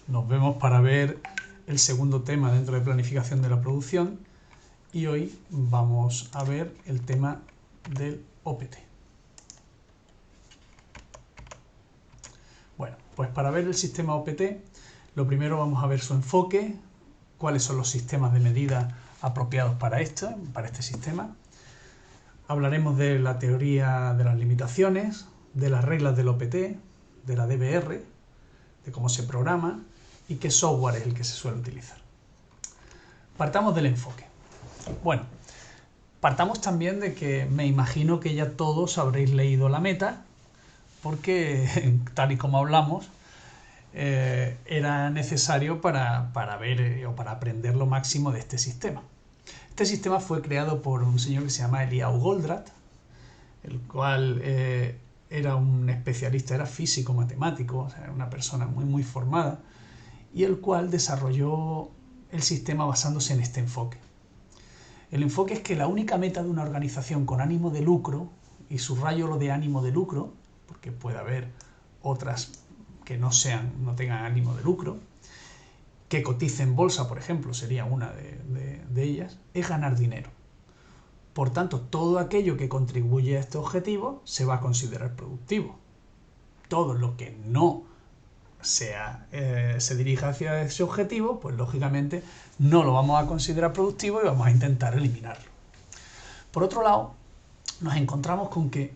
Nos vemos para ver el segundo tema dentro de planificación de la producción y hoy vamos a ver el tema del OPT. Bueno, pues para ver el sistema OPT, lo primero vamos a ver su enfoque, cuáles son los sistemas de medida apropiados para este sistema. Hablaremos de la teoría de las limitaciones, de las reglas del OPT, de la DBR, de cómo se programa y qué software es el que se suele utilizar. Partamos del enfoque. Bueno, partamos también de que me imagino que ya todos habréis leído la meta, porque tal y como hablamos, era necesario para ver o para aprender lo máximo de este sistema. Este sistema fue creado por un señor que se llama Eliyahu Goldratt, el cual era un especialista, era físico matemático, o sea, era una persona muy formada, y el cual desarrolló el sistema basándose en este enfoque. El enfoque es que la única meta de una organización con ánimo de lucro, y subrayo lo de ánimo de lucro, porque puede haber otras que no tengan ánimo de lucro, que cotice en bolsa, por ejemplo, sería una de ellas, es ganar dinero. Por tanto, todo aquello que contribuye a este objetivo se va a considerar productivo. Todo lo que no se dirija hacia ese objetivo, pues lógicamente no lo vamos a considerar productivo y vamos a intentar eliminarlo. Por otro lado, nos encontramos con que,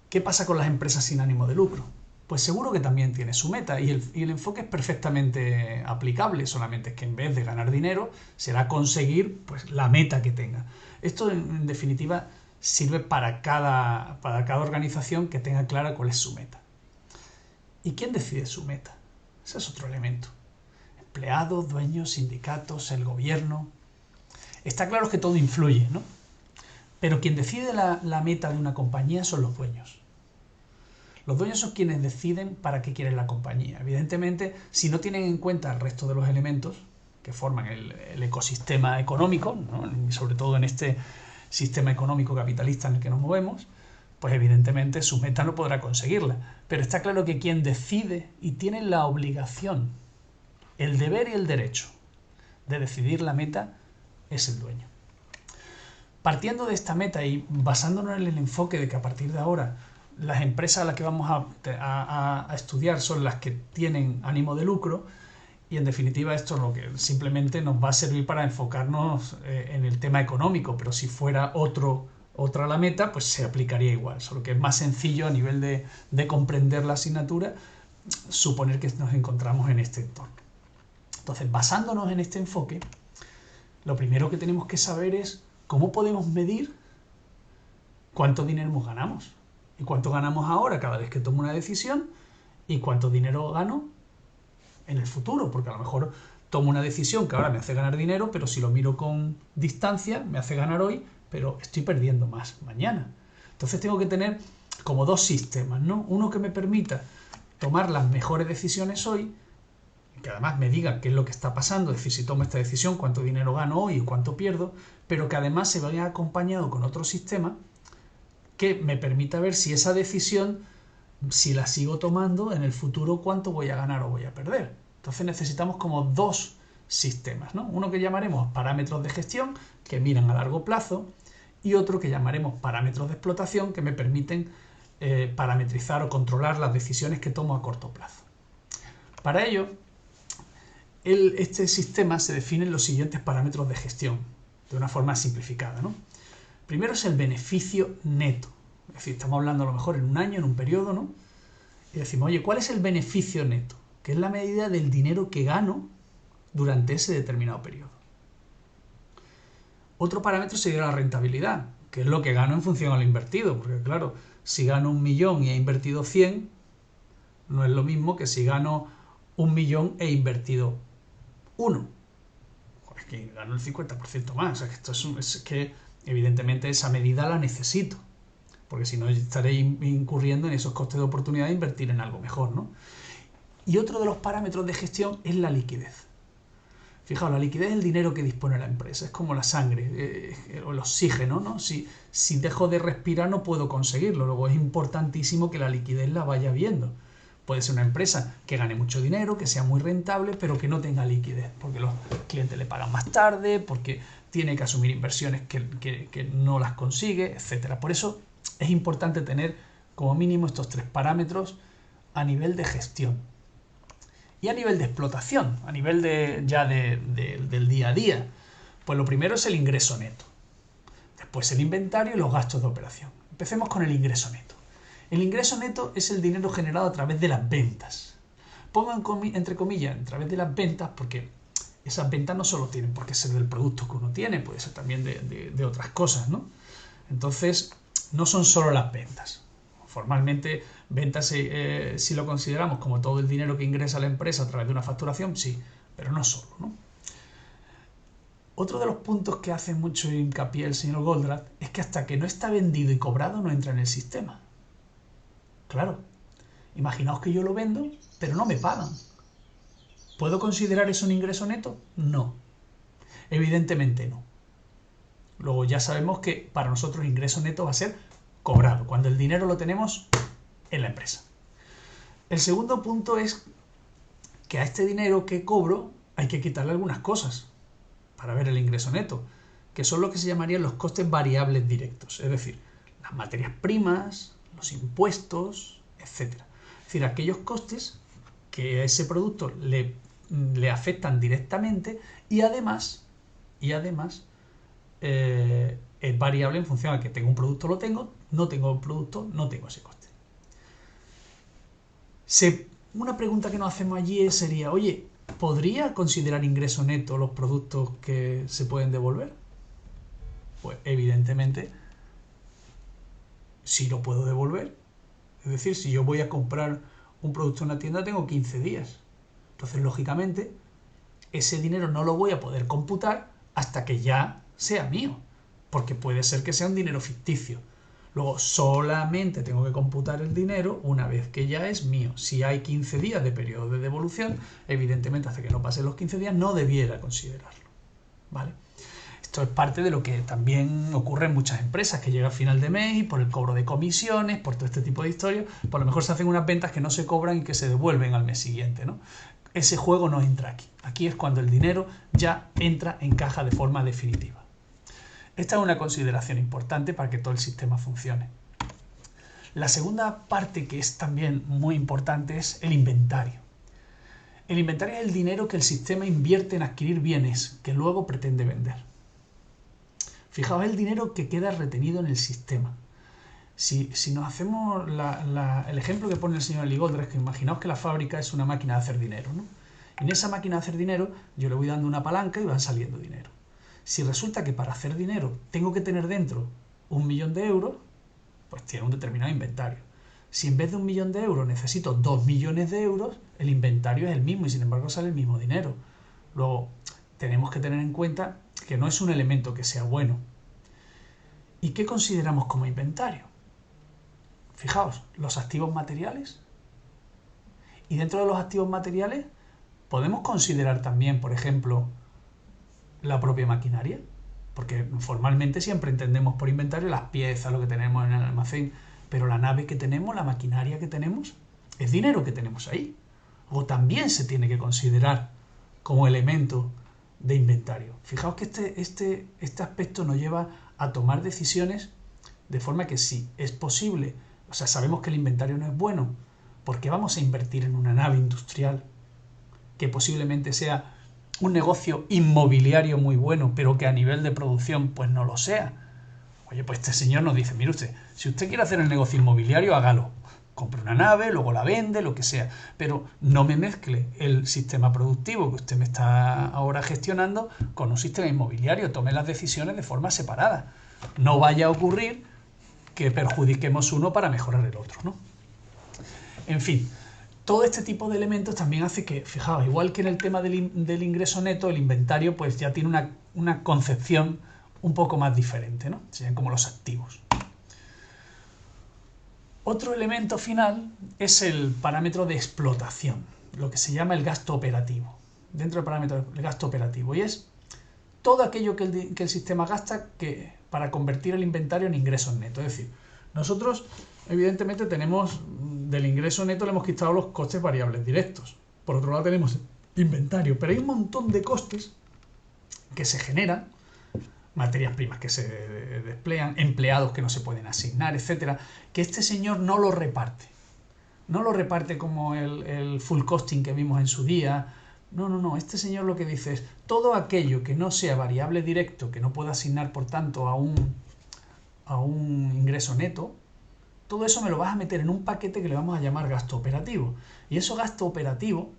¿qué pasa con las empresas sin ánimo de lucro? Pues seguro que también tiene su meta y el enfoque es perfectamente aplicable, solamente es que en vez de ganar dinero será conseguir pues, la meta que tenga. Esto en definitiva sirve para cada organización que tenga clara cuál es su meta. ¿Y quién decide su meta? Ese es otro elemento. Empleados, dueños, sindicatos, el gobierno. Está claro que todo influye, ¿no? Pero quien decide la meta de una compañía son los dueños. Los dueños son quienes deciden para qué quieren la compañía. Evidentemente, si no tienen en cuenta el resto de los elementos que forman el ecosistema económico, ¿no? Sobre todo en este sistema económico capitalista en el que nos movemos, pues evidentemente su meta no podrá conseguirla. Pero está claro que quien decide y tiene la obligación, el deber y el derecho de decidir la meta es el dueño. Partiendo de esta meta y basándonos en el enfoque de que a partir de ahora las empresas a las que vamos a estudiar son las que tienen ánimo de lucro, y en definitiva esto es lo que simplemente nos va a servir para enfocarnos en el tema económico, pero si fuera otra la meta, pues se aplicaría igual, solo que es más sencillo a nivel de comprender la asignatura suponer que nos encontramos en este entorno. Entonces, basándonos en este enfoque, lo primero que tenemos que saber es cómo podemos medir cuánto dinero ganamos. ¿Y cuánto ganamos ahora cada vez que tomo una decisión? ¿Y cuánto dinero gano en el futuro? Porque a lo mejor tomo una decisión que ahora me hace ganar dinero, pero si lo miro con distancia, me hace ganar hoy, pero estoy perdiendo más mañana. Entonces tengo que tener como dos sistemas, ¿no? Uno que me permita tomar las mejores decisiones hoy, que además me diga qué es lo que está pasando, es decir, si tomo esta decisión, cuánto dinero gano hoy y cuánto pierdo, pero que además se vaya acompañado con otro sistema que me permita ver si esa decisión, si la sigo tomando, en el futuro cuánto voy a ganar o voy a perder. Entonces necesitamos como dos sistemas, ¿no? Uno que llamaremos parámetros de gestión, que miran a largo plazo, y otro que llamaremos parámetros de explotación, que me permiten parametrizar o controlar las decisiones que tomo a corto plazo. Para ello, este sistema se define en los siguientes parámetros de gestión, de una forma simplificada, ¿no? Primero es el beneficio neto. Es decir, estamos hablando a lo mejor en un año, en un periodo, ¿no? Y decimos, oye, ¿cuál es el beneficio neto? Que es la medida del dinero que gano durante ese determinado periodo. Otro parámetro sería la rentabilidad, que es lo que gano en función a lo invertido. Porque claro, si gano 1.000.000 y he invertido 100, no es lo mismo que si gano 1.000.000 e he invertido 1. Es que gano el 50% más. O sea, que esto es que evidentemente esa medida la necesito, porque si no estaré incurriendo en esos costes de oportunidad de invertir en algo mejor, ¿no? Y otro de los parámetros de gestión es la liquidez. Fijaos, la liquidez es el dinero que dispone la empresa, es como la sangre o el oxígeno, ¿no? Si dejo de respirar no puedo conseguirlo, luego es importantísimo que la liquidez la vaya viendo, Puede ser una empresa que gane mucho dinero, que sea muy rentable, pero que no tenga liquidez, porque los clientes le pagan más tarde, porque tiene que asumir inversiones que no las consigue, etcétera. Por eso es importante tener como mínimo estos 3 parámetros a nivel de gestión. Y a nivel de explotación, a nivel del día a día, pues lo primero es el ingreso neto. Después el inventario y los gastos de operación. Empecemos con el ingreso neto. El ingreso neto es el dinero generado a través de las ventas. Pongo entre comillas, a través de las ventas, porque esas ventas no solo tienen por qué ser del producto que uno tiene, puede ser también de otras cosas, ¿no? Entonces, no son solo las ventas. Formalmente, ventas, si lo consideramos como todo el dinero que ingresa a la empresa a través de una facturación, sí, pero no solo, ¿no? Otro de los puntos que hace mucho hincapié el señor Goldratt es que hasta que no está vendido y cobrado no entra en el sistema. Claro, imaginaos que yo lo vendo, pero no me pagan. ¿Puedo considerar eso un ingreso neto? No, evidentemente no. Luego ya sabemos que para nosotros ingreso neto va a ser cobrado, cuando el dinero lo tenemos en la empresa. El segundo punto es que a este dinero que cobro hay que quitarle algunas cosas para ver el ingreso neto, que son lo que se llamarían los costes variables directos, es decir, las materias primas, los impuestos, etc. Es decir, aquellos costes que a ese producto le afectan directamente y además es variable en función a que tengo un producto, lo tengo, no tengo un producto, no tengo ese coste. Una pregunta que nos hacemos allí sería, oye, ¿podría considerar ingreso neto los productos que se pueden devolver? Pues evidentemente sí lo puedo devolver. Es decir, si yo voy a comprar un producto en una tienda tengo 15 días. Entonces, lógicamente, ese dinero no lo voy a poder computar hasta que ya sea mío, porque puede ser que sea un dinero ficticio. Luego, solamente tengo que computar el dinero una vez que ya es mío. Si hay 15 días de periodo de devolución, evidentemente, hasta que no pasen los 15 días, no debiera considerarlo. ¿Vale? Esto es parte de lo que también ocurre en muchas empresas, que llega a final de mes y por el cobro de comisiones, por todo este tipo de historias, por lo mejor se hacen unas ventas que no se cobran y que se devuelven al mes siguiente, ¿no? Ese juego no entra aquí. Aquí es cuando el dinero ya entra en caja de forma definitiva. Esta es una consideración importante para que todo el sistema funcione. La segunda parte, que es también muy importante, es el inventario. El inventario es el dinero que el sistema invierte en adquirir bienes que luego pretende vender. Fijaos el dinero que queda retenido en el sistema. Si nos hacemos el ejemplo que pone el señor Goldratt, que imaginaos que la fábrica es una máquina de hacer dinero, ¿no? En esa máquina de hacer dinero yo le voy dando una palanca y van saliendo dinero. Si resulta que para hacer dinero tengo que tener dentro 1 millón de euros, pues tiene un determinado inventario. Si en vez de 1 millón de euros necesito 2 millones de euros, el inventario es el mismo y sin embargo sale el mismo dinero. Luego, tenemos que tener en cuenta que no es un elemento que sea bueno. ¿Y qué consideramos como inventario? Fijaos, los activos materiales. Y dentro de los activos materiales podemos considerar también, por ejemplo, la propia maquinaria, porque formalmente siempre entendemos por inventario las piezas, lo que tenemos en el almacén, pero la nave que tenemos, la maquinaria que tenemos, es dinero que tenemos ahí. O también se tiene que considerar como elemento de inventario. Fijaos que este aspecto nos lleva a tomar decisiones de forma que sí, es posible. O sea, sabemos que el inventario no es bueno, porque vamos a invertir en una nave industrial que posiblemente sea un negocio inmobiliario muy bueno, pero que a nivel de producción pues no lo sea. Oye, pues este señor nos dice, mire usted, si usted quiere hacer el negocio inmobiliario, hágalo. Compre una nave, luego la vende, lo que sea. Pero no me mezcle el sistema productivo que usted me está ahora gestionando con un sistema inmobiliario. Tome las decisiones de forma separada. No vaya a ocurrir que perjudiquemos uno para mejorar el otro, ¿no? En fin, todo este tipo de elementos también hace que, fijaos, igual que en el tema del ingreso neto, el inventario pues ya tiene una concepción un poco más diferente, ¿no? Serían como los activos. Otro elemento final es el parámetro de explotación, lo que se llama el gasto operativo. Dentro del parámetro del gasto operativo, y es todo aquello que el sistema gasta para convertir el inventario en ingresos netos. Es decir, nosotros evidentemente tenemos del ingreso neto le hemos quitado los costes variables directos. Por otro lado tenemos inventario, pero hay un montón de costes que se generan, materias primas que se desplegan, empleados que no se pueden asignar, etcétera, que este señor no lo reparte. No lo reparte como el full costing que vimos en su día. No. Este señor lo que dice es todo aquello que no sea variable directo, que no pueda asignar, por tanto, a un ingreso neto, todo eso me lo vas a meter en un paquete que le vamos a llamar gasto operativo. Y eso gasto operativo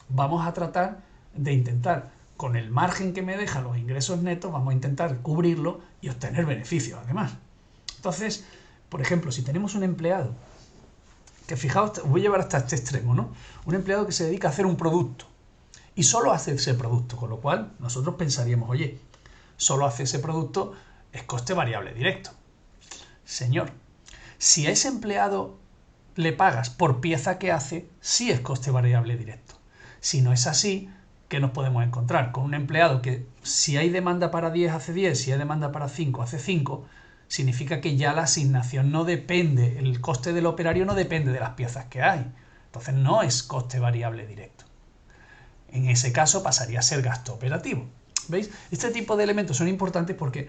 vamos a tratar de intentar, con el margen que me dejan los ingresos netos, vamos a intentar cubrirlo y obtener beneficios además. Entonces, por ejemplo, si tenemos un empleado, que fijaos, os voy a llevar hasta este extremo, ¿no? Un empleado que se dedica a hacer un producto y solo hace ese producto, con lo cual nosotros pensaríamos, oye, solo hace ese producto, es coste variable directo. Señor, si a ese empleado le pagas por pieza que hace, sí es coste variable directo. Si no es así, ¿qué nos podemos encontrar? Con un empleado que si hay demanda para 10 hace 10, si hay demanda para 5 hace 5, significa que ya la asignación no depende, el coste del operario no depende de las piezas que hay. Entonces no es coste variable directo. En ese caso pasaría a ser gasto operativo. ¿Veis? Este tipo de elementos son importantes porque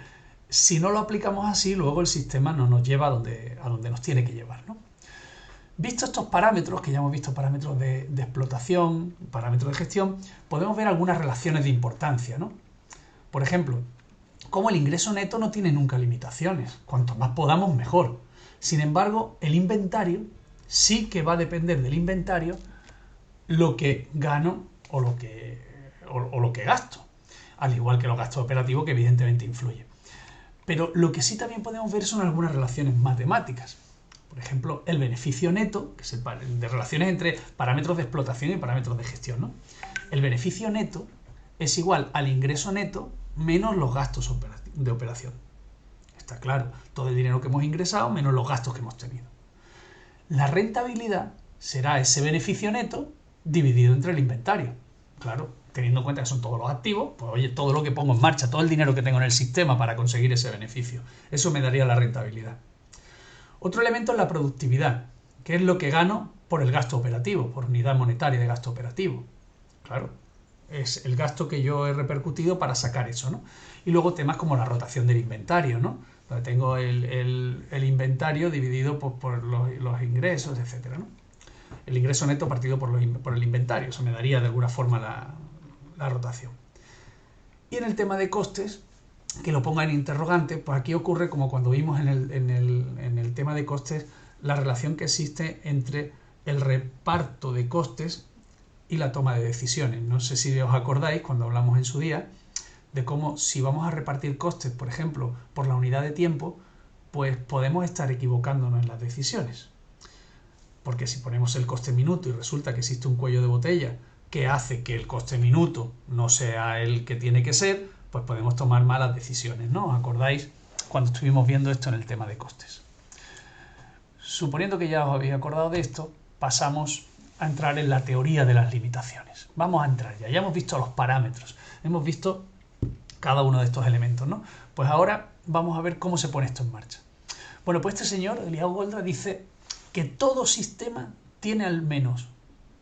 si no lo aplicamos así, luego el sistema no nos lleva a donde nos tiene que llevar, ¿no? Visto estos parámetros, que ya hemos visto parámetros de explotación, parámetros de gestión, podemos ver algunas relaciones de importancia, ¿no? Por ejemplo, como el ingreso neto no tiene nunca limitaciones, cuanto más podamos mejor. Sin embargo, el inventario sí que va a depender del inventario lo que gano o lo que gasto, al igual que los gastos operativos que evidentemente influyen. Pero lo que sí también podemos ver son algunas relaciones matemáticas. Por ejemplo, el beneficio neto, que es de relaciones entre parámetros de explotación y parámetros de gestión, ¿no? El beneficio neto es igual al ingreso neto menos los gastos de operación. Está claro, todo el dinero que hemos ingresado menos los gastos que hemos tenido. La rentabilidad será ese beneficio neto dividido entre el inventario. Claro, teniendo en cuenta que son todos los activos, pues oye, todo lo que pongo en marcha, todo el dinero que tengo en el sistema para conseguir ese beneficio. Eso me daría la rentabilidad. Otro elemento es la productividad, que es lo que gano por el gasto operativo, por unidad monetaria de gasto operativo. Claro, es el gasto que yo he repercutido para sacar eso, ¿no? Y luego temas como la rotación del inventario, ¿no? Donde tengo el inventario dividido por los ingresos, etcétera, ¿no? El ingreso neto partido por el inventario, eso me daría de alguna forma la rotación. Y en el tema de costes, que lo ponga en interrogante, pues aquí ocurre como cuando vimos en el tema de costes la relación que existe entre el reparto de costes y la toma de decisiones. No sé si os acordáis cuando hablamos en su día de cómo si vamos a repartir costes, por ejemplo, por la unidad de tiempo, pues podemos estar equivocándonos en las decisiones. Porque si ponemos el coste minuto y resulta que existe un cuello de botella que hace que el coste minuto no sea el que tiene que ser, pues podemos tomar malas decisiones, ¿no? ¿Os acordáis cuando estuvimos viendo esto en el tema de costes? Suponiendo que ya os habéis acordado de esto, pasamos a entrar en la teoría de las limitaciones. Vamos a entrar ya hemos visto los parámetros, hemos visto cada uno de estos elementos, ¿no? Pues ahora vamos a ver cómo se pone esto en marcha. Bueno, pues este señor, Eliyahu Goldratt, dice que todo sistema tiene al menos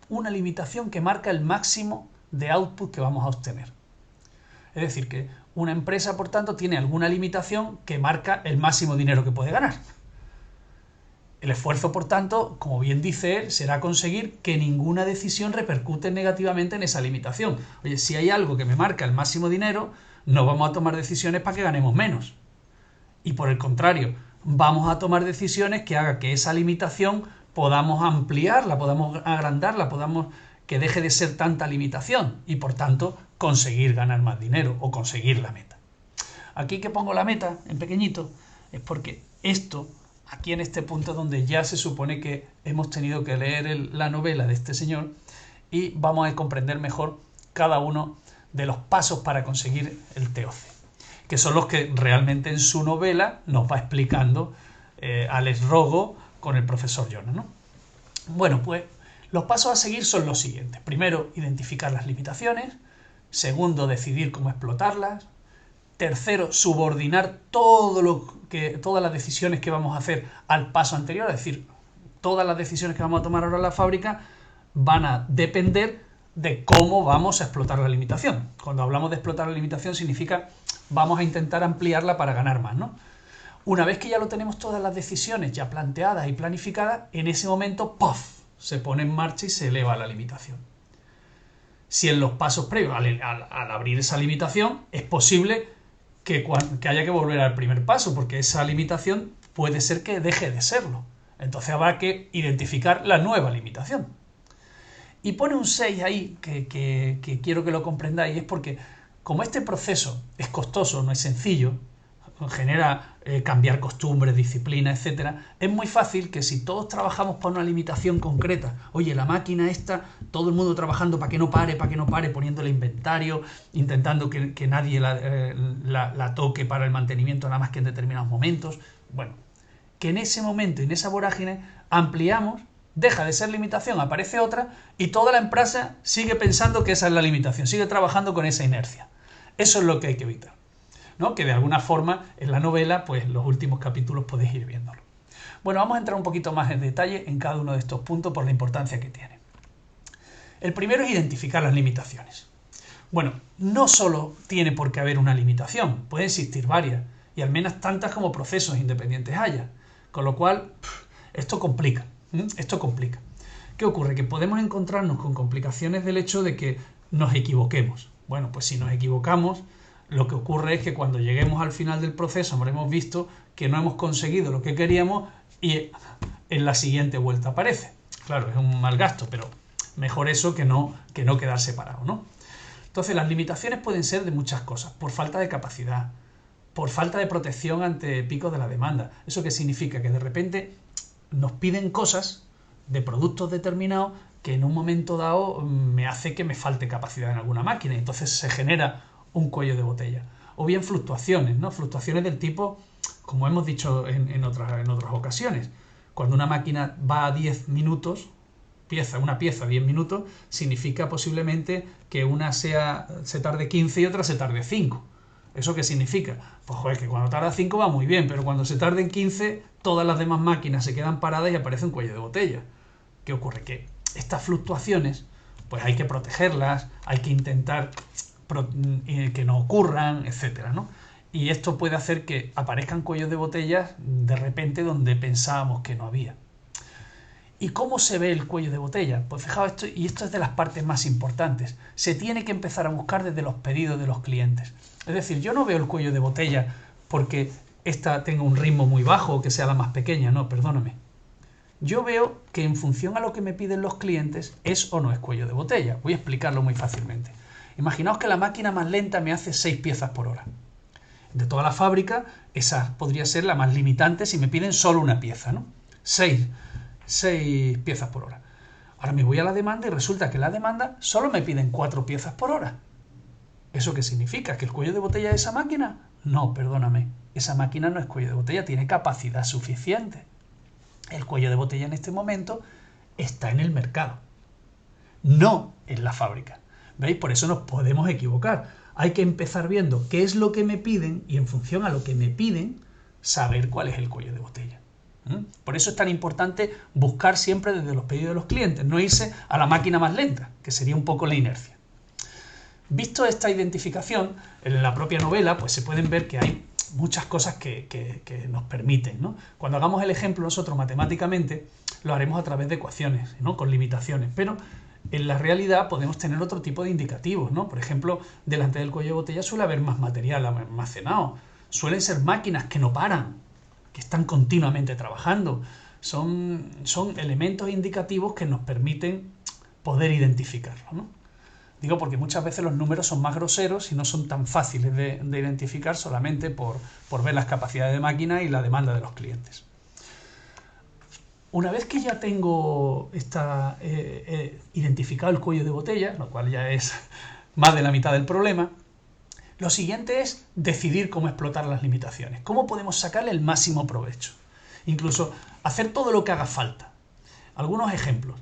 una limitación que marca el máximo de output que vamos a obtener. Es decir, que una empresa, por tanto, tiene alguna limitación que marca el máximo dinero que puede ganar. El esfuerzo, por tanto, como bien dice él, será conseguir que ninguna decisión repercute negativamente en esa limitación. Oye, si hay algo que me marca el máximo dinero, no vamos a tomar decisiones para que ganemos menos. Y por el contrario, vamos a tomar decisiones que hagan que esa limitación podamos ampliarla, podamos agrandarla, que deje de ser tanta limitación y, por tanto, conseguir ganar más dinero o conseguir la meta. Aquí que pongo la meta en pequeñito es porque esto, aquí en este punto donde ya se supone que hemos tenido que leer la novela de este señor y vamos a comprender mejor cada uno de los pasos para conseguir el TOC, que son los que realmente en su novela nos va explicando Alex Rogo con el profesor Jonas, ¿no? Bueno, pues los pasos a seguir son los siguientes. Primero, identificar las limitaciones. Segundo, decidir cómo explotarlas. Tercero, subordinar todas las decisiones que vamos a hacer al paso anterior, es decir, todas las decisiones que vamos a tomar ahora en la fábrica van a depender de cómo vamos a explotar la limitación. Cuando hablamos de explotar la limitación significa vamos a intentar ampliarla para ganar más, ¿no? Una vez que ya lo tenemos todas las decisiones ya planteadas y planificadas, en ese momento, ¡puff!, se pone en marcha y se eleva la limitación. Si en los pasos previos, al abrir esa limitación, es posible que haya que volver al primer paso, porque esa limitación puede ser que deje de serlo. Entonces habrá que identificar la nueva limitación. Y pone un 6 ahí, que quiero que lo comprendáis, es porque como este proceso es costoso, no es sencillo, genera cambiar costumbres, disciplina, etcétera, es muy fácil que si todos trabajamos para una limitación concreta, oye, la máquina esta, todo el mundo trabajando para que no pare, poniéndole inventario, intentando que nadie la toque para el mantenimiento nada más que en determinados momentos, bueno, que en ese momento, en esa vorágine, ampliamos, deja de ser limitación, aparece otra, y toda la empresa sigue pensando que esa es la limitación, sigue trabajando con esa inercia. Eso es lo que hay que evitar, ¿no? Que de alguna forma en la novela, pues los últimos capítulos podéis ir viéndolo. Bueno, vamos a entrar un poquito más en detalle en cada uno de estos puntos por la importancia que tiene. El primero es identificar las limitaciones. Bueno, no solo tiene por qué haber una limitación, puede existir varias, y al menos tantas como procesos independientes haya, con lo cual esto complica. ¿Qué ocurre? Que podemos encontrarnos con complicaciones del hecho de que nos equivoquemos. Bueno, pues si nos equivocamos, lo que ocurre es que cuando lleguemos al final del proceso habremos visto que no hemos conseguido lo que queríamos y en la siguiente vuelta aparece. Claro, es un mal gasto, pero mejor eso que no quedar separado, ¿no? Entonces, las limitaciones pueden ser de muchas cosas, por falta de capacidad, por falta de protección ante picos de la demanda. ¿Eso qué significa? Que de repente nos piden cosas de productos determinados que en un momento dado me hace que me falte capacidad en alguna máquina y entonces se genera un cuello de botella. O bien fluctuaciones, ¿no? Fluctuaciones del tipo, como hemos dicho en otras ocasiones, cuando una máquina va a 10 minutos, una pieza 10 minutos, significa posiblemente que una se tarde 15 y otra se tarde 5. ¿Eso qué significa? Pues joder, que cuando tarda 5 va muy bien, pero cuando se tarden 15, todas las demás máquinas se quedan paradas y aparece un cuello de botella. ¿Qué ocurre? Que estas fluctuaciones, pues hay que protegerlas, hay que intentar que no ocurran, etcétera, ¿no? Y esto puede hacer que aparezcan cuellos de botellas de repente donde pensábamos que no había. ¿Y cómo se ve el cuello de botella? Pues fijaos, esto es de las partes más importantes. Se tiene que empezar a buscar desde los pedidos de los clientes. Es decir, yo no veo el cuello de botella porque esta tenga un ritmo muy bajo o que sea la más pequeña, no, perdóname. Yo veo que en función a lo que me piden los clientes es o no es cuello de botella. Voy a explicarlo muy fácilmente. Imaginaos que la máquina más lenta me hace 6 piezas por hora. De toda la fábrica, esa podría ser la más limitante si me piden solo una pieza, ¿no? 6 piezas por hora. Ahora me voy a la demanda y resulta que en la demanda solo me piden 4 piezas por hora. ¿Eso qué significa? ¿Que el cuello de botella de esa máquina? No, perdóname. Esa máquina no es cuello de botella, tiene capacidad suficiente. El cuello de botella en este momento está en el mercado, no en la fábrica. ¿Veis? Por eso nos podemos equivocar. Hay que empezar viendo qué es lo que me piden y en función a lo que me piden, saber cuál es el cuello de botella. Por eso es tan importante buscar siempre desde los pedidos de los clientes, no irse a la máquina más lenta, que sería un poco la inercia. Visto esta identificación, en la propia novela pues se pueden ver que hay muchas cosas que nos permiten, ¿no? Cuando hagamos el ejemplo nosotros matemáticamente, lo haremos a través de ecuaciones, ¿no? Con limitaciones, pero en la realidad podemos tener otro tipo de indicativos, ¿no? Por ejemplo, delante del cuello de botella suele haber más material almacenado, suelen ser máquinas que no paran, que están continuamente trabajando, son elementos indicativos que nos permiten poder identificarlo, ¿no? Digo porque muchas veces los números son más groseros y no son tan fáciles de identificar solamente por ver las capacidades de máquina y la demanda de los clientes. Una vez que ya tengo identificado el cuello de botella, lo cual ya es más de la mitad del problema, lo siguiente es decidir cómo explotar las limitaciones, cómo podemos sacarle el máximo provecho, incluso hacer todo lo que haga falta. Algunos ejemplos.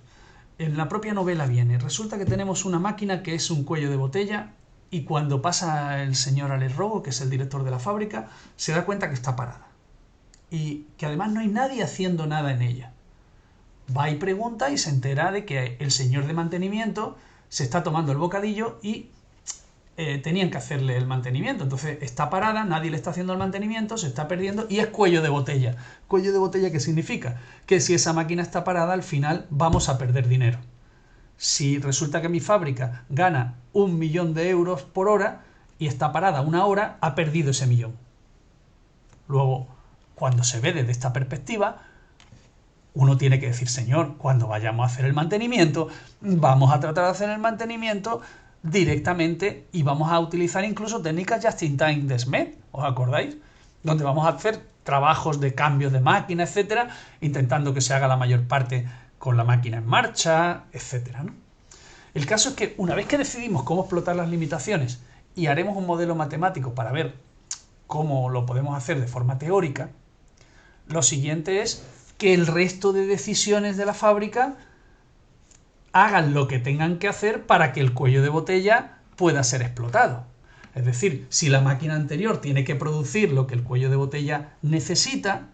En la propia novela viene, resulta que tenemos una máquina que es un cuello de botella y cuando pasa el señor Alex Rogo, que es el director de la fábrica, se da cuenta que está parada. Y que además no hay nadie haciendo nada en ella. Va y pregunta y se entera de que el señor de mantenimiento se está tomando el bocadillo y tenían que hacerle el mantenimiento. Entonces está parada, nadie le está haciendo el mantenimiento, se está perdiendo y es cuello de botella. ¿Cuello de botella qué significa? Que si esa máquina está parada, al final vamos a perder dinero. Si resulta que mi fábrica gana 1 millón de euros por hora y está parada 1 hora, ha perdido ese millón. Luego, cuando se ve desde esta perspectiva, uno tiene que decir, señor, cuando vayamos a hacer el mantenimiento, vamos a tratar de hacer el mantenimiento directamente y vamos a utilizar incluso técnicas just-in-time de SMED, ¿os acordáis? Donde vamos a hacer trabajos de cambio de máquina, etcétera, intentando que se haga la mayor parte con la máquina en marcha, etcétera, ¿no? El caso es que una vez que decidimos cómo explotar las limitaciones y haremos un modelo matemático para ver cómo lo podemos hacer de forma teórica, lo siguiente es que el resto de decisiones de la fábrica hagan lo que tengan que hacer para que el cuello de botella pueda ser explotado. Es decir, si la máquina anterior tiene que producir lo que el cuello de botella necesita,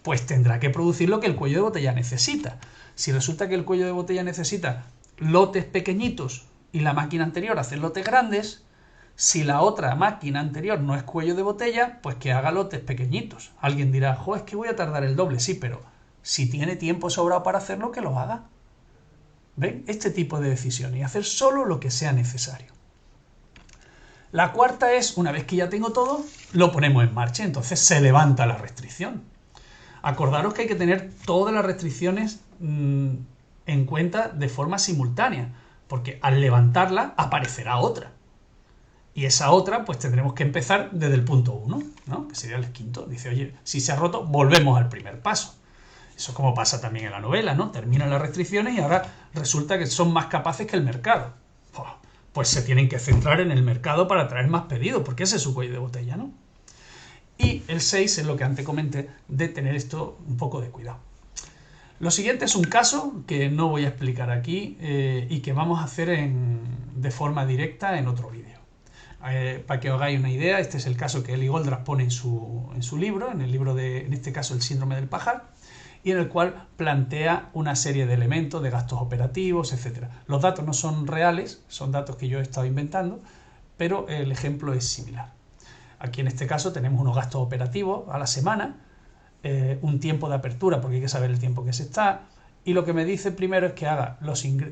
pues tendrá que producir lo que el cuello de botella necesita. Si resulta que el cuello de botella necesita lotes pequeñitos y la máquina anterior hace lotes grandes, si la otra máquina anterior no es cuello de botella, pues que haga lotes pequeñitos. Alguien dirá, jo, es que voy a tardar el doble. Sí, pero si tiene tiempo sobrado para hacerlo, que lo haga. ¿Ven? Este tipo de decisiones y hacer solo lo que sea necesario. La cuarta es, una vez que ya tengo todo, lo ponemos en marcha, entonces se levanta la restricción. Acordaros que hay que tener todas las restricciones en cuenta de forma simultánea, porque al levantarla aparecerá otra. Y esa otra, pues tendremos que empezar desde el punto 1, ¿no? Que sería el quinto. Dice, oye, si se ha roto, volvemos al primer paso. Eso es como pasa también en la novela, ¿no? Terminan las restricciones y ahora resulta que son más capaces que el mercado. Pues se tienen que centrar en el mercado para traer más pedidos, porque ese es su cuello de botella, ¿no? Y el 6 es lo que antes comenté, de tener esto un poco de cuidado. Lo siguiente es un caso que no voy a explicar aquí y que vamos a hacer de forma directa en otro vídeo. Para que os hagáis una idea, este es el caso que Eli Goldratt pone en su libro, en el libro en este caso, El síndrome del pajar, y en el cual plantea una serie de elementos de gastos operativos, etc. Los datos no son reales, son datos que yo he estado inventando, pero el ejemplo es similar. Aquí en este caso tenemos unos gastos operativos a la semana, un tiempo de apertura, porque hay que saber el tiempo que se está, y lo que me dice primero es que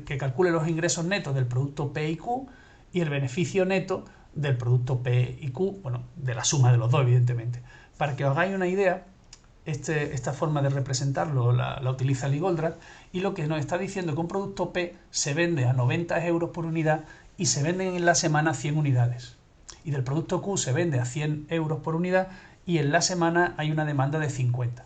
que calcule los ingresos netos del producto P y Q y el beneficio neto del producto P y Q, bueno, de la suma de los dos, evidentemente. Para que os hagáis una idea, esta forma de representarlo la utiliza Eli Goldratt, y lo que nos está diciendo es que un producto P se vende a 90 euros por unidad y se venden en la semana 100 unidades. Y del producto Q se vende a 100 euros por unidad y en la semana hay una demanda de 50.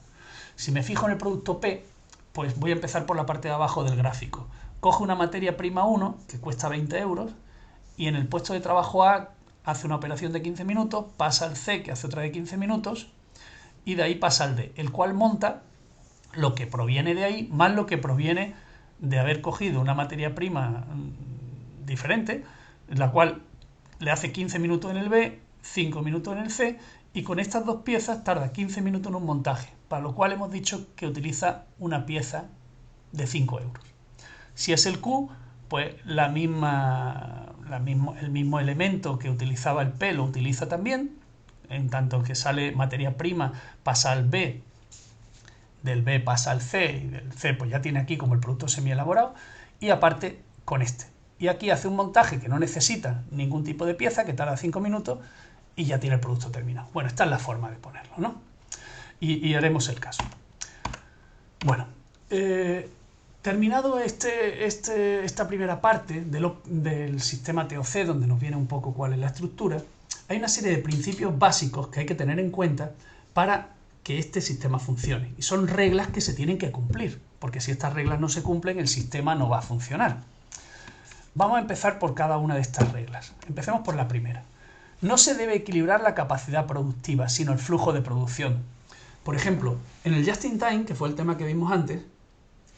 Si me fijo en el producto P, pues voy a empezar por la parte de abajo del gráfico. Coge una materia prima 1 que cuesta 20 euros y en el puesto de trabajo A hace una operación de 15 minutos, pasa al C que hace otra de 15 minutos y de ahí pasa al D, el cual monta lo que proviene de ahí más lo que proviene de haber cogido una materia prima diferente, la cual le hace 15 minutos en el B, 5 minutos en el C, y con estas dos piezas tarda 15 minutos en un montaje, para lo cual hemos dicho que utiliza una pieza de 5 euros. Si es el Q, pues el mismo elemento que utilizaba el P lo utiliza también, en tanto que sale materia prima, pasa al B, del B pasa al C, y del C pues ya tiene aquí como el producto semi-elaborado, y aparte con este. Y aquí hace un montaje que no necesita ningún tipo de pieza, que tarda 5 minutos, y ya tiene el producto terminado. Bueno, esta es la forma de ponerlo, ¿no? Y haremos el caso. Bueno, terminado esta primera parte del sistema TOC, donde nos viene un poco cuál es la estructura, hay una serie de principios básicos que hay que tener en cuenta para que este sistema funcione. Y son reglas que se tienen que cumplir, porque si estas reglas no se cumplen, el sistema no va a funcionar. Vamos a empezar por cada una de estas reglas. Empecemos por la primera. No se debe equilibrar la capacidad productiva, sino el flujo de producción. Por ejemplo, en el just-in-time, que fue el tema que vimos antes,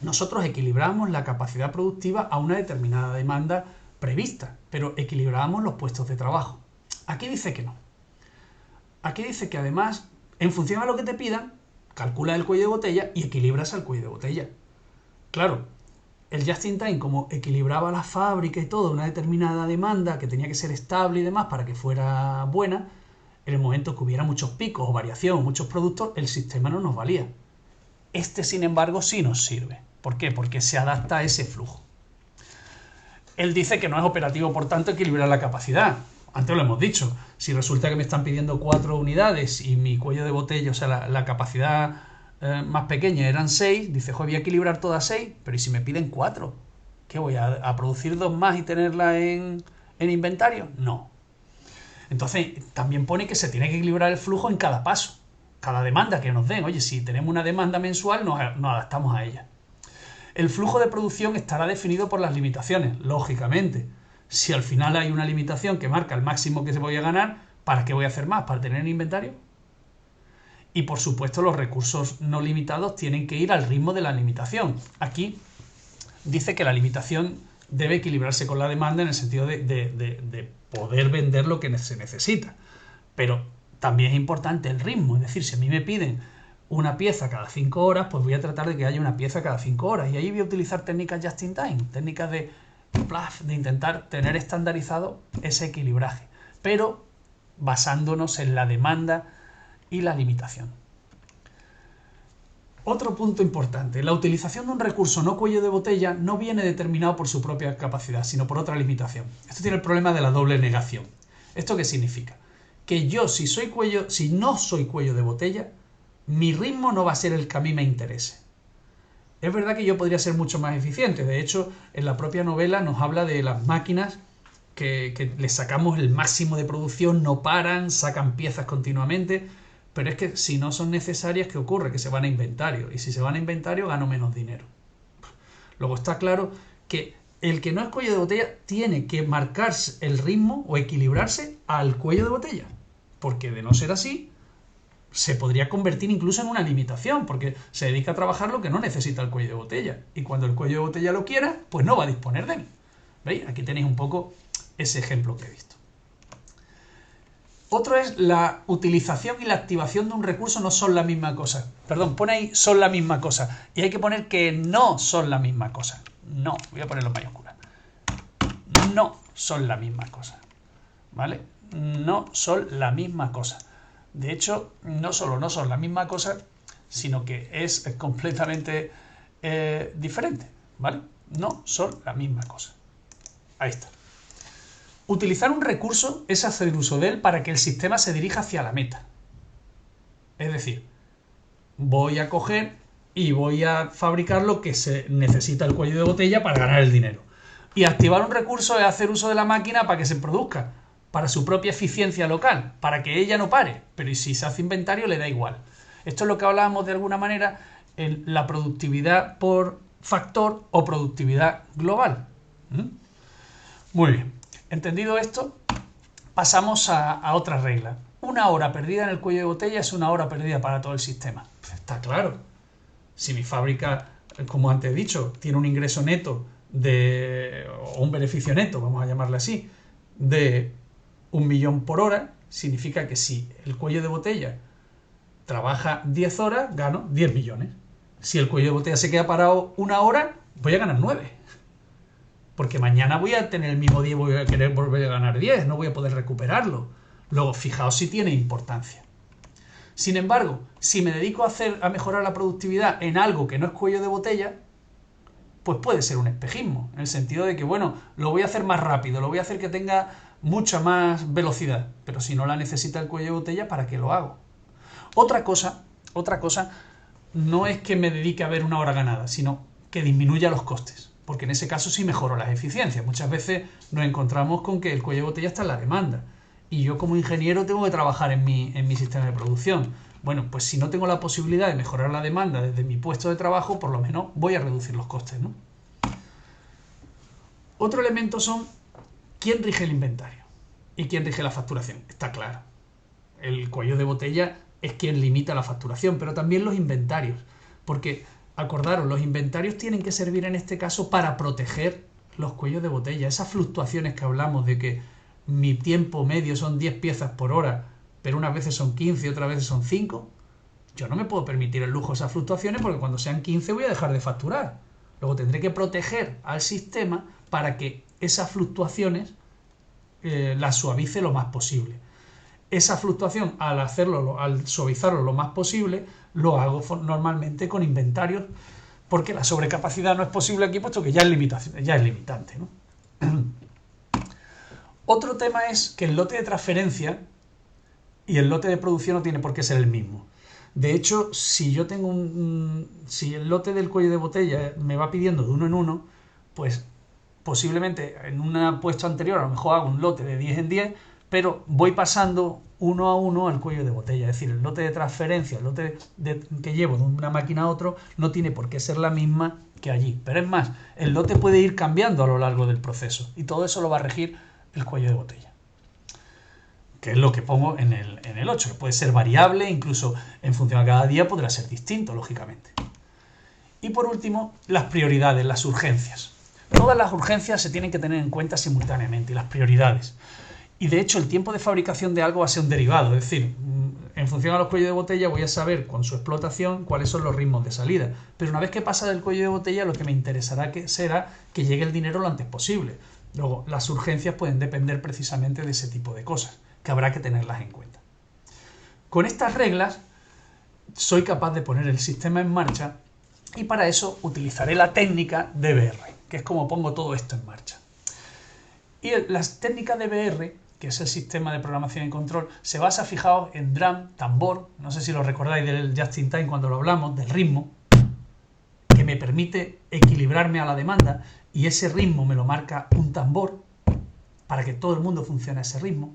nosotros equilibramos la capacidad productiva a una determinada demanda prevista, pero equilibrábamos los puestos de trabajo. Aquí dice que no. Aquí dice que además, en función a lo que te pidan, calcula el cuello de botella y equilibras al cuello de botella. Claro, el just-in-time, como equilibraba la fábrica y todo, una determinada demanda que tenía que ser estable y demás para que fuera buena, en el momento que hubiera muchos picos o variación, muchos productos, el sistema no nos valía. Este, sin embargo, sí nos sirve. ¿Por qué? Porque se adapta a ese flujo. Él dice que no es operativo, por tanto, equilibrar la capacidad. Antes lo hemos dicho. Si resulta que me están pidiendo 4 unidades y mi cuello de botella, o sea, la capacidad más pequeña eran 6, dice, joder, voy a equilibrar todas 6, pero ¿y si me piden 4? ¿Qué voy a producir 2 más y tenerla en inventario? No. Entonces, también pone que se tiene que equilibrar el flujo en cada paso, cada demanda que nos den. Oye, si tenemos una demanda mensual, nos adaptamos a ella. El flujo de producción estará definido por las limitaciones, lógicamente. Si al final hay una limitación que marca el máximo que se voy a ganar, ¿para qué voy a hacer más? ¿Para tener en inventario? Y por supuesto los recursos no limitados tienen que ir al ritmo de la limitación. Aquí dice que la limitación debe equilibrarse con la demanda en el sentido de poder vender lo que se necesita. Pero también es importante el ritmo, es decir, si a mí me piden una pieza cada 5 horas, pues voy a tratar de que haya una pieza cada 5 horas. Y ahí voy a utilizar técnicas just in time, técnicas de intentar tener estandarizado ese equilibraje, pero basándonos en la demanda y la limitación. Otro punto importante, la utilización de un recurso no cuello de botella no viene determinado por su propia capacidad, sino por otra limitación. Esto tiene el problema de la doble negación. ¿Esto qué significa? Que yo, si no soy cuello de botella, mi ritmo no va a ser el que a mí me interese. Es verdad que yo podría ser mucho más eficiente. De hecho, en la propia novela nos habla de las máquinas que les sacamos el máximo de producción, no paran, sacan piezas continuamente. Pero es que si no son necesarias, ¿qué ocurre? Que se van a inventario. Y si se van a inventario, gano menos dinero. Luego está claro que el que no es cuello de botella tiene que marcarse el ritmo o equilibrarse al cuello de botella. Porque de no ser así, se podría convertir incluso en una limitación, porque se dedica a trabajar lo que no necesita el cuello de botella. Y cuando el cuello de botella lo quiera, pues no va a disponer de él. ¿Veis? Aquí tenéis un poco ese ejemplo que he visto. Otro es la utilización y la activación de un recurso no son la misma cosa. Perdón, pone ahí son la misma cosa. Y hay que poner que no son la misma cosa. No, voy a ponerlo en mayúscula. No son la misma cosa. ¿Vale? No son la misma cosa. De hecho, no solo no son la misma cosa, sino que es completamente diferente. ¿Vale? No son la misma cosa. Ahí está. Utilizar un recurso es hacer uso de él para que el sistema se dirija hacia la meta. Es decir, voy a coger y voy a fabricar lo que se necesita el cuello de botella para ganar el dinero. Y activar un recurso es hacer uso de la máquina para que se produzca, para su propia eficiencia local, para que ella no pare. Pero si se hace inventario le da igual. Esto es lo que hablábamos de alguna manera en la productividad por factor o productividad global. Muy bien. Entendido esto, pasamos a otra regla. Una hora perdida en el cuello de botella es una hora perdida para todo el sistema. Pues está claro. Si mi fábrica, como antes he dicho, tiene un ingreso neto o un beneficio neto, vamos a llamarle así, de 1 millón por hora, significa que si el cuello de botella trabaja 10 horas, gano 10 millones. Si el cuello de botella se queda parado 1 hora, voy a ganar 9. Porque mañana voy a tener el mismo día y voy a querer volver a ganar 10, no voy a poder recuperarlo. Luego, fijaos si tiene importancia. Sin embargo, si me dedico a mejorar la productividad en algo que no es cuello de botella, pues puede ser un espejismo, en el sentido de que, bueno, lo voy a hacer más rápido, lo voy a hacer que tenga mucha más velocidad, pero si no la necesita el cuello de botella, ¿para qué lo hago? Otra cosa, no es que me dedique a ver 1 hora ganada, sino que disminuya los costes. Porque en ese caso sí mejoro las eficiencias. Muchas veces nos encontramos con que el cuello de botella está en la demanda. Y yo como ingeniero tengo que trabajar en mi sistema de producción. Bueno, pues si no tengo la posibilidad de mejorar la demanda desde mi puesto de trabajo, por lo menos voy a reducir los costes, ¿no? Otro elemento son quién rige el inventario y quién rige la facturación. Está claro. El cuello de botella es quien limita la facturación, pero también los inventarios. Porque acordaros, los inventarios tienen que servir en este caso para proteger los cuellos de botella, esas fluctuaciones que hablamos de que mi tiempo medio son 10 piezas por hora, pero unas veces son 15 y otras veces son 5. Yo no me puedo permitir el lujo de esas fluctuaciones porque cuando sean 15 voy a dejar de facturar. Luego tendré que proteger al sistema para que esas fluctuaciones las suavice lo más posible. Esa fluctuación, al suavizarlo lo más posible, lo hago normalmente con inventarios, porque la sobrecapacidad no es posible aquí, puesto que ya es limitante, ¿no? Otro tema es que el lote de transferencia y el lote de producción no tiene por qué ser el mismo. De hecho, si yo tengo si el lote del cuello de botella me va pidiendo de uno en uno, pues posiblemente en un puesto anterior a lo mejor hago un lote de 10 en 10, pero voy pasando uno a uno al cuello de botella. Es decir, el lote de transferencia, el lote que llevo de una máquina a otro, no tiene por qué ser la misma que allí. Pero es más, el lote puede ir cambiando a lo largo del proceso y todo eso lo va a regir el cuello de botella, que es lo que pongo en el 8, que puede ser variable, incluso en función a cada día podrá ser distinto, lógicamente. Y por último, las prioridades, las urgencias. Todas las urgencias se tienen que tener en cuenta simultáneamente, y las prioridades. Y de hecho el tiempo de fabricación de algo va a ser un derivado, es decir, en función a los cuellos de botella voy a saber con su explotación cuáles son los ritmos de salida. Pero una vez que pasa del cuello de botella, lo que me interesará será que llegue el dinero lo antes posible. Luego, las urgencias pueden depender precisamente de ese tipo de cosas, que habrá que tenerlas en cuenta. Con estas reglas soy capaz de poner el sistema en marcha y para eso utilizaré la técnica DBR, que es como pongo todo esto en marcha. Y la técnica DBR, que es el sistema de programación y control, se basa, fijaos, en drum, tambor, no sé si lo recordáis del Just in Time cuando lo hablamos, del ritmo, que me permite equilibrarme a la demanda y ese ritmo me lo marca un tambor para que todo el mundo funcione a ese ritmo.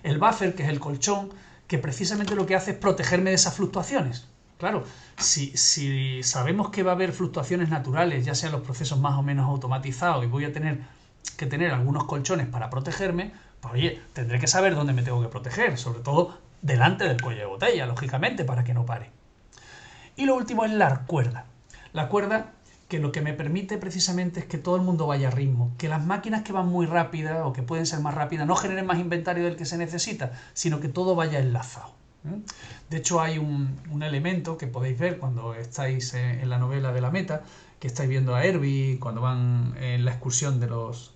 El buffer, que es el colchón, que precisamente lo que hace es protegerme de esas fluctuaciones. Claro, si sabemos que va a haber fluctuaciones naturales, ya sean los procesos más o menos automatizados, y voy a tener que tener algunos colchones para protegerme, pues oye, tendré que saber dónde me tengo que proteger, sobre todo delante del cuello de botella, lógicamente, para que no pare. Y lo último es la cuerda. La cuerda que lo que me permite precisamente es que todo el mundo vaya a ritmo, que las máquinas que van muy rápidas o que pueden ser más rápidas no generen más inventario del que se necesita, sino que todo vaya enlazado. De hecho, hay un elemento que podéis ver cuando estáis en la novela de la meta, que estáis viendo a Herbie cuando van en la excursión de los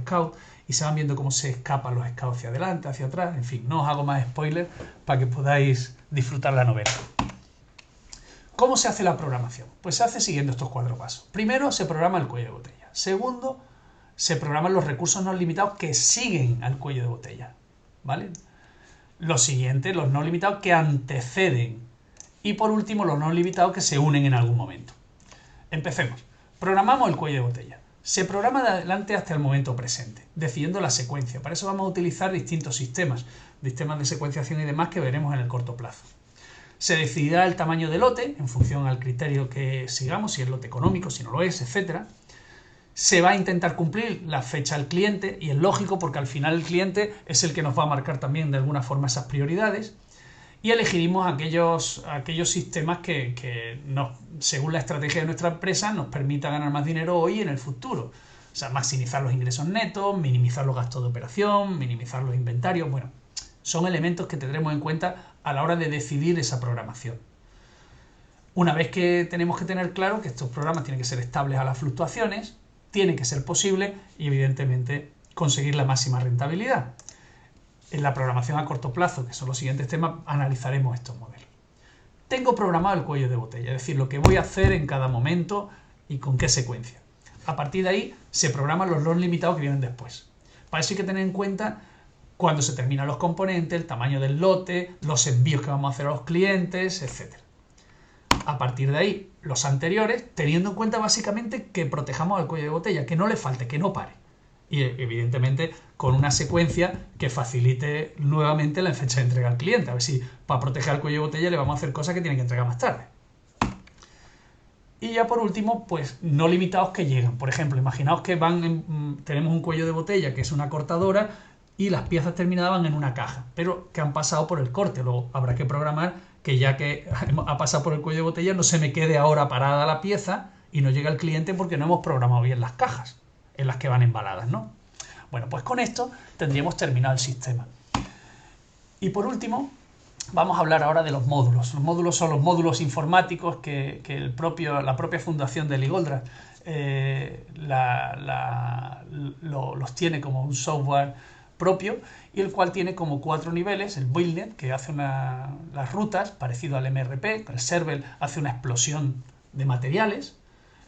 scouts y se van viendo cómo se escapan los scouts hacia adelante, hacia atrás. En fin, no os hago más spoilers para que podáis disfrutar la novela. ¿Cómo se hace la programación? Pues se hace siguiendo estos 4 pasos. Primero, se programa el cuello de botella. Segundo, se programan los recursos no limitados que siguen al cuello de botella, ¿vale? Lo siguiente, los no limitados que anteceden. Y por último, los no limitados que se unen en algún momento. Empecemos. Programamos el cuello de botella. Se programa de adelante hasta el momento presente, decidiendo la secuencia. Para eso vamos a utilizar distintos sistemas de secuenciación y demás que veremos en el corto plazo. Se decidirá el tamaño del lote en función al criterio que sigamos, si es lote económico, si no lo es, etc. Se va a intentar cumplir la fecha del cliente y es lógico porque al final el cliente es el que nos va a marcar también de alguna forma esas prioridades y elegiremos aquellos sistemas que según la estrategia de nuestra empresa nos permita ganar más dinero hoy y en el futuro. O sea, maximizar los ingresos netos, minimizar los gastos de operación, minimizar los inventarios, bueno, son elementos que tendremos en cuenta a la hora de decidir esa programación. Una vez que tenemos que tener claro que estos programas tienen que ser estables a las fluctuaciones, tiene que ser posible y evidentemente conseguir la máxima rentabilidad. En la programación a corto plazo, que son los siguientes temas, analizaremos estos modelos. Tengo programado el cuello de botella, es decir, lo que voy a hacer en cada momento y con qué secuencia. A partir de ahí se programan los lotes limitados que vienen después. Para eso hay que tener en cuenta cuándo se terminan los componentes, el tamaño del lote, los envíos que vamos a hacer a los clientes, etc. A partir de ahí, los anteriores, teniendo en cuenta básicamente que protejamos al cuello de botella, que no le falte, que no pare. Y evidentemente con una secuencia que facilite nuevamente la fecha de entrega al cliente. A ver si para proteger al cuello de botella le vamos a hacer cosas que tiene que entregar más tarde. Y ya por último, pues no limitados que llegan. Por ejemplo, imaginaos que tenemos un cuello de botella que es una cortadora y las piezas terminadas van en una caja, pero que han pasado por el corte. Luego habrá que programar que ya que ha pasado por el cuello de botella no se me quede ahora parada la pieza y no llega al cliente porque no hemos programado bien las cajas. en las que van embaladas, ¿no? Bueno, pues con esto tendríamos terminado el sistema. Y por último, vamos a hablar ahora de los módulos. Los módulos son los módulos informáticos que la propia fundación de Ligoldra los tiene como un software propio, y el cual tiene como 4 niveles: el Buildnet, que hace las rutas, parecido al MRP; el Server hace una explosión de materiales;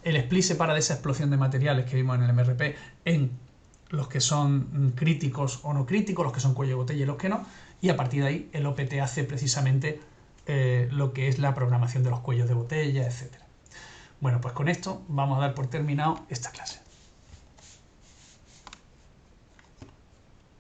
el Split separa de esa explosión de materiales que vimos en el MRP en los que son críticos o no críticos, los que son cuello de botella y los que no, y a partir de ahí el OPT hace precisamente lo que es la programación de los cuellos de botella, etc. Bueno, pues con esto vamos a dar por terminado esta clase.